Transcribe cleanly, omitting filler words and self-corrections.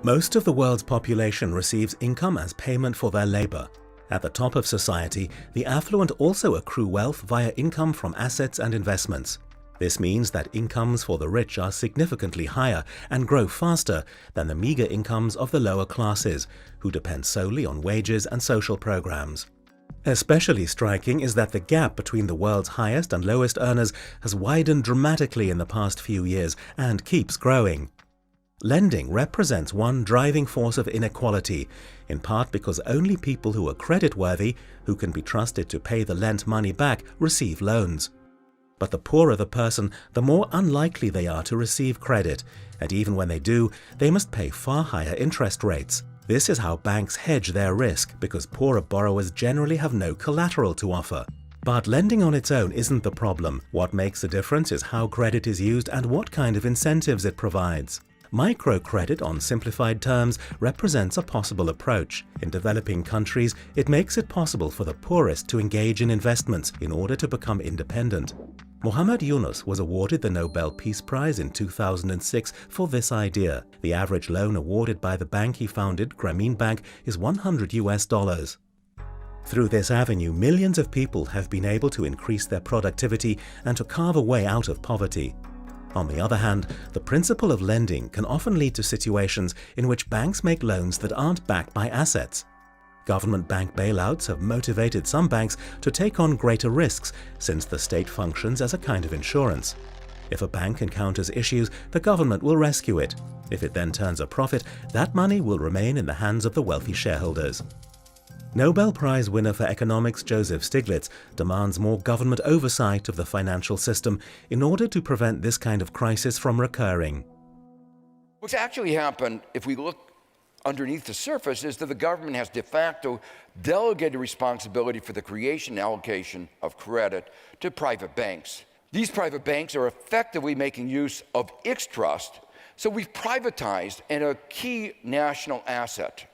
Most of the world's population receives income as payment for their labor. At the top of society, the affluent also accrue wealth via income from assets and investments. This means that incomes for the rich are significantly higher and grow faster than the meager incomes of the lower classes, who depend solely on wages and social programs. Especially striking is that the gap between the world's highest and lowest earners has widened dramatically in the past few years and keeps growing. Lending represents one driving force of inequality, in part because only people who are creditworthy, who can be trusted to pay the lent money back, receive loans. But the poorer the person, the more unlikely they are to receive credit, and even when they do, they must pay far higher interest rates. This is how banks hedge their risk, because poorer borrowers generally have no collateral to offer. But lending on its own isn't the problem. What makes the difference is how credit is used and what kind of incentives it provides. Microcredit, on simplified terms, represents a possible approach. In developing countries, it makes it possible for the poorest to engage in investments in order to become independent. Muhammad Yunus was awarded the Nobel Peace Prize in 2006 for this idea. The average loan awarded by the bank he founded, Grameen Bank, is $100. Through this avenue, millions of people have been able to increase their productivity and to carve a way out of poverty. On the other hand, the principle of lending can often lead to situations in which banks make loans that aren't backed by assets. Government bank bailouts have motivated some banks to take on greater risks, since the state functions as a kind of insurance. If a bank encounters issues, the government will rescue it. If it then turns a profit, that money will remain in the hands of the wealthy shareholders. Nobel Prize winner for economics Joseph Stiglitz demands more government oversight of the financial system in order to prevent this kind of crisis from recurring. What's actually happened, if we look underneath the surface, is that the government has de facto delegated responsibility for the creation and allocation of credit to private banks. These private banks are effectively making use of its trust, so we've privatized a key national asset.